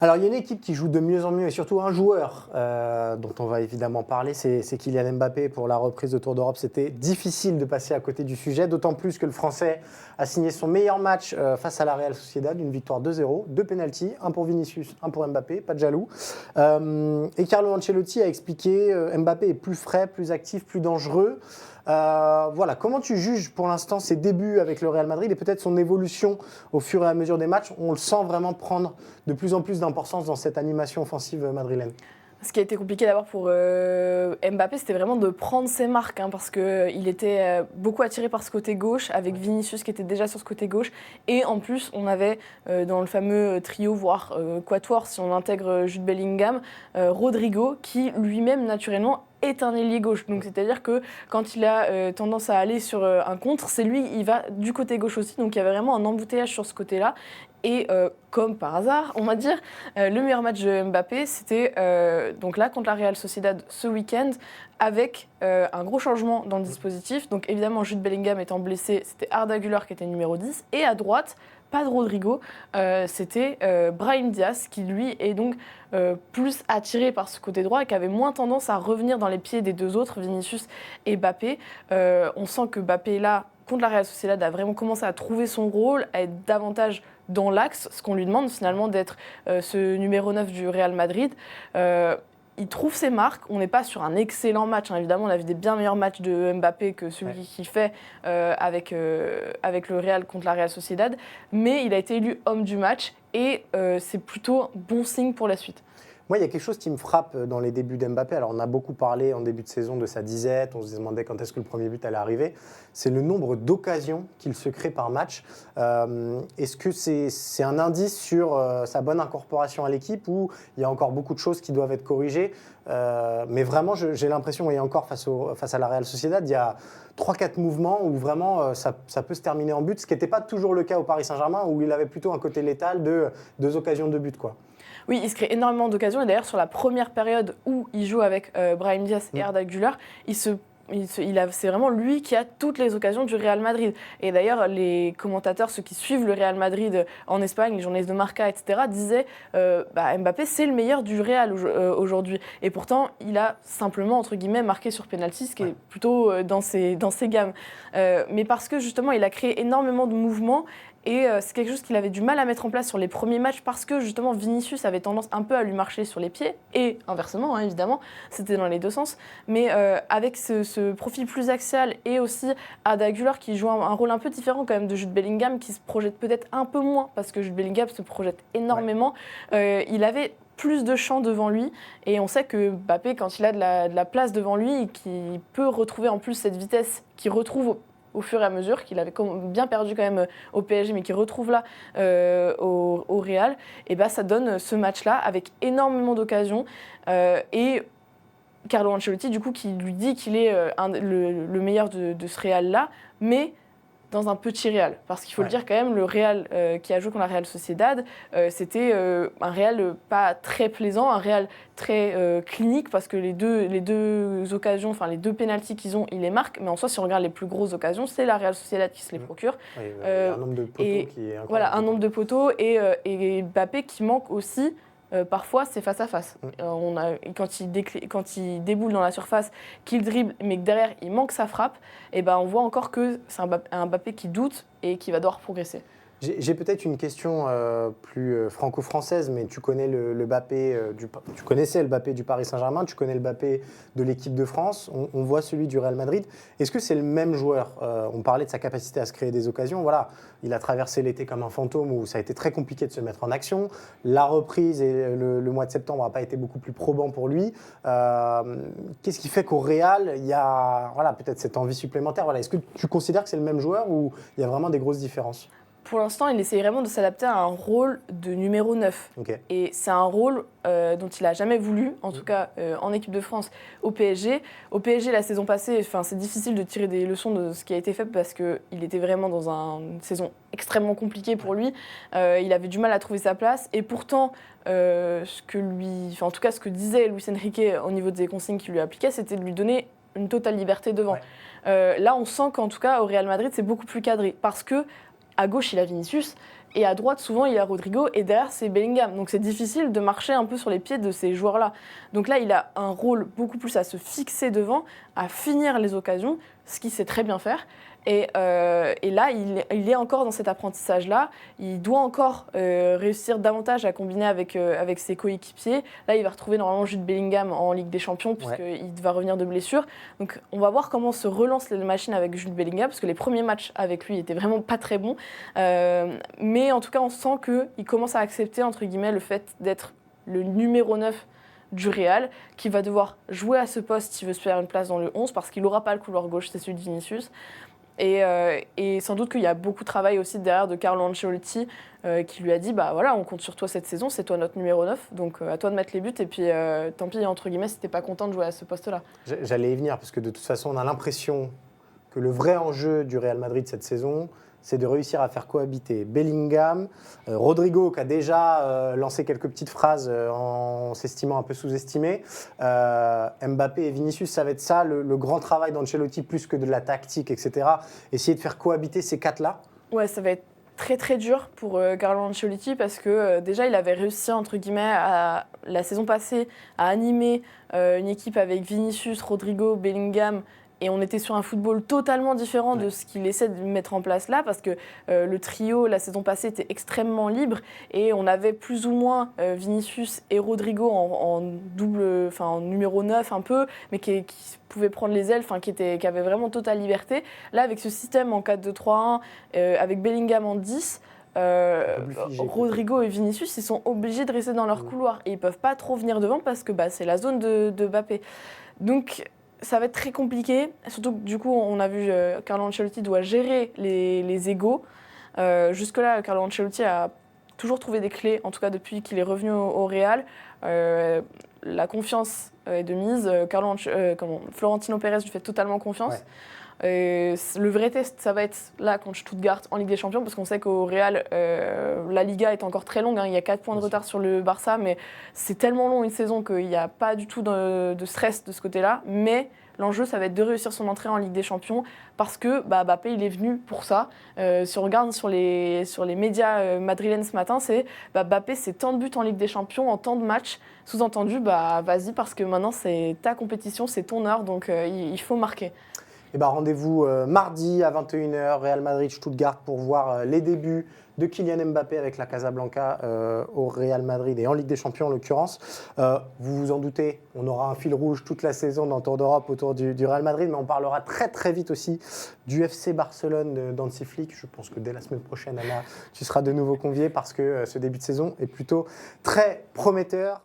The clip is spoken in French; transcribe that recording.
Alors, il y a une équipe qui joue de mieux en mieux et surtout un joueur dont on va évidemment parler, c'est Kylian Mbappé. Pour la reprise de Tour d'Europe, c'était difficile de passer à côté du sujet, d'autant plus que le Français a signé son meilleur match face à la Real Sociedad, une victoire 2-0, 2 pénaltys, un pour Vinicius, un pour Mbappé, pas de jaloux. Et Carlo Ancelotti a expliqué Mbappé est plus frais, plus actif, plus dangereux. Voilà, comment tu juges pour l'instant ses débuts avec le Real Madrid et peut-être son évolution au fur et à mesure des matchs? On le sent vraiment prendre de plus en plus d'importance dans cette animation offensive madrilène. Ce qui a été compliqué d'abord pour Mbappé, c'était vraiment de prendre ses marques, parce qu'il était beaucoup attiré par ce côté gauche, avec Vinicius qui était déjà sur ce côté gauche. Et en plus, on avait dans le fameux trio, voire quatuor, si on intègre Jude Bellingham, Rodrigo, qui lui-même, naturellement, est un ailier gauche. Donc c'est-à-dire que quand il a tendance à aller sur un contre, c'est lui, il va du côté gauche aussi. Donc il y avait vraiment un embouteillage sur ce côté-là. Et comme par hasard, on va dire, le meilleur match de Mbappé, c'était donc là contre la Real Sociedad ce week-end, avec un gros changement dans le dispositif. Donc évidemment, Jude Bellingham étant blessé, c'était Arda Güler qui était numéro 10. Et à droite, pas de Rodrigo, c'était Brahim Diaz qui lui est donc plus attiré par ce côté droit et qui avait moins tendance à revenir dans les pieds des deux autres, Vinicius et Mbappé. On sent que Mbappé là, contre la Real Sociedad, a vraiment commencé à trouver son rôle, à être davantage dans l'axe, ce qu'on lui demande finalement d'être ce numéro 9 du Real Madrid. Il trouve ses marques. On n'est pas sur un excellent match. Évidemment, on a vu des bien meilleurs matchs de Mbappé que celui qu'il fait avec le Real contre la Real Sociedad. Mais il a été élu homme du match et c'est plutôt un bon signe pour la suite. Moi, il y a quelque chose qui me frappe dans les débuts d'Mbappé. Alors, on a beaucoup parlé en début de saison de sa disette. On se demandait quand est-ce que le premier but allait arriver. C'est le nombre d'occasions qu'il se crée par match. Est-ce que c'est un indice sur sa bonne incorporation à l'équipe ou il y a encore beaucoup de choses qui doivent être corrigées? Mais vraiment, j'ai l'impression, et encore face à la Real Sociedad, il y a 3-4 mouvements où vraiment ça peut se terminer en but, ce qui n'était pas toujours le cas au Paris Saint-Germain, où il avait plutôt un côté létal de 2 occasions de but, quoi. Oui, il se crée énormément d'occasions. Et d'ailleurs, sur la première période où il joue avec Brahim Diaz et Arda Güler, c'est vraiment lui qui a toutes les occasions du Real Madrid. Et d'ailleurs, les commentateurs, ceux qui suivent le Real Madrid en Espagne, les journalistes de Marca, etc., disaient Mbappé, c'est le meilleur du Real aujourd'hui. Et pourtant, il a simplement, entre guillemets, marqué sur penalty, ce qui est plutôt dans ses gammes. Mais parce que, justement, il a créé énormément de mouvements. Et c'est quelque chose qu'il avait du mal à mettre en place sur les premiers matchs parce que justement Vinicius avait tendance un peu à lui marcher sur les pieds et inversement évidemment, c'était dans les deux sens. Mais avec ce profil plus axial et aussi Arda Güler qui joue un rôle un peu différent quand même de Jude Bellingham qui se projette peut-être un peu moins parce que Jude Bellingham se projette énormément. Il avait plus de champ devant lui et on sait que Mbappé quand il a de la place devant lui qu'il peut retrouver en plus cette vitesse qu'il retrouve au fur et à mesure, qu'il avait bien perdu quand même au PSG, mais qu'il retrouve là au Real, et ça donne ce match-là avec énormément d'occasions. Et Carlo Ancelotti, du coup, qui lui dit qu'il est le meilleur de ce Real-là, mais dans un petit Real. Parce qu'il faut le dire quand même, le Real qui a joué contre la Real Sociedad, c'était un Real pas très plaisant, un Real très clinique, parce que les deux occasions, enfin les deux pénaltys qu'ils ont, ils les marquent. Mais en soi, si on regarde les plus grosses occasions, c'est la Real Sociedad qui se les procure. Oui, un nombre de poteaux qui est incroyable. Voilà, un nombre de poteaux et Mbappé qui manque aussi. Parfois, c'est face à face. Quand il déboule dans la surface, qu'il dribble, mais que derrière, il manque sa frappe, on voit encore que c'est un Mbappé qui doute et qui va devoir progresser. J'ai peut-être une question plus franco-française, mais tu connais le Mbappé tu connaissais le Mbappé du Paris Saint-Germain, tu connais le Mbappé de l'équipe de France, on voit celui du Real Madrid. Est-ce que c'est le même joueur? On parlait de sa capacité à se créer des occasions. Voilà, il a traversé l'été comme un fantôme où ça a été très compliqué de se mettre en action. La reprise et le mois de septembre n'a pas été beaucoup plus probant pour lui. Qu'est-ce qui fait qu'au Real, il y a peut-être cette envie supplémentaire? Est-ce que tu considères que c'est le même joueur ou il y a vraiment des grosses différences? Pour l'instant, il essaye vraiment de s'adapter à un rôle de numéro 9. Okay. Et c'est un rôle dont il n'a jamais voulu, en tout cas en équipe de France, au PSG. Au PSG, la saison passée, c'est difficile de tirer des leçons de ce qui a été fait parce qu'il était vraiment dans une saison extrêmement compliquée pour lui. Il avait du mal à trouver sa place. Et pourtant, ce que disait Luis Enrique au niveau des consignes qu'il lui appliquait, c'était de lui donner une totale liberté devant. Là, on sent qu'en tout cas, au Real Madrid, c'est beaucoup plus cadré. Parce que à gauche, il a Vinicius, Et à droite, souvent, il y a Rodrigo et derrière, c'est Bellingham. Donc c'est difficile de marcher un peu sur les pieds de ces joueurs-là. Donc là, il a un rôle beaucoup plus à se fixer devant, à finir les occasions, ce qu'il sait très bien faire. Et là, il est encore dans cet apprentissage-là. Il doit encore réussir davantage à combiner avec ses coéquipiers. Là, il va retrouver normalement Jude Bellingham en Ligue des Champions, puisqu'il va revenir de blessure. Donc, on va voir comment se relance la machine avec Jude Bellingham, parce que les premiers matchs avec lui étaient vraiment pas très bons. Mais en tout cas, on sent qu'il commence à accepter, entre guillemets, le fait d'être le numéro 9 du Real, qui va devoir jouer à ce poste s'il veut se faire une place dans le 11, parce qu'il n'aura pas le couloir gauche, c'est celui de Vinicius. Et sans doute qu'il y a beaucoup de travail aussi derrière de Carlo Ancelotti qui lui a dit bah voilà, on compte sur toi cette saison, c'est toi notre numéro 9, donc à toi de mettre les buts et puis tant pis entre guillemets si t'es pas content de jouer à ce poste-là. J'allais y venir parce que de toute façon on a l'impression que le vrai enjeu du Real Madrid cette saison, c'est de réussir à faire cohabiter Bellingham, Rodrigo qui a déjà lancé quelques petites phrases en s'estimant un peu sous-estimé, Mbappé et Vinicius, ça va être ça le grand travail d'Ancelotti plus que de la tactique, etc. Essayer de faire cohabiter ces quatre-là. Ouais, ça va être très très dur pour Carlo Ancelotti parce que déjà il avait réussi entre guillemets la saison passée à animer une équipe avec Vinicius, Rodrigo, Bellingham. Et on était sur un football totalement différent de ce qu'il essaie de mettre en place là, parce que le trio, la saison passée, était extrêmement libre. Et on avait plus ou moins Vinicius et Rodrigo en double, enfin en numéro 9 un peu, mais qui pouvaient prendre les ailes, qui avaient vraiment totale liberté. Là, avec ce système en 4-2-3-1, avec Bellingham en 10, Rodrigo et Vinicius, ils sont obligés de rester dans leur couloir. Et ils ne peuvent pas trop venir devant parce que c'est la zone de Mbappé. Donc, ça va être très compliqué, surtout que du coup, on a vu Carlo Ancelotti doit gérer les égos. Jusque-là, Carlo Ancelotti a toujours trouvé des clés, en tout cas depuis qu'il est revenu au Real. La confiance est de mise. Florentino Pérez lui fait totalement confiance. Le vrai test, ça va être là contre Stuttgart en Ligue des Champions, parce qu'on sait qu'au Real, la Liga est encore très longue. Il y a 4 points de retard sur le Barça, mais c'est tellement long une saison qu'il n'y a pas du tout de stress de ce côté-là. Mais l'enjeu, ça va être de réussir son entrée en Ligue des Champions, parce que Mbappé, il est venu pour ça. Si on regarde sur les médias madrilènes ce matin, c'est Mbappé, c'est tant de buts en Ligue des Champions, en tant de matchs. Sous-entendu, vas-y, parce que maintenant, c'est ta compétition, c'est ton heure, donc il faut marquer. Et rendez-vous mardi à 21h, Real Madrid-Stuttgart, pour voir les débuts de Kylian Mbappé avec la Casablanca au Real Madrid et en Ligue des Champions en l'occurrence. Vous vous en doutez, on aura un fil rouge toute la saison dans le Tour d'Europe autour du Real Madrid, mais on parlera très très vite aussi du FC Barcelone d'Hansi Flick. Je pense que dès la semaine prochaine, Anna, tu seras de nouveau conviée parce que ce début de saison est plutôt très prometteur.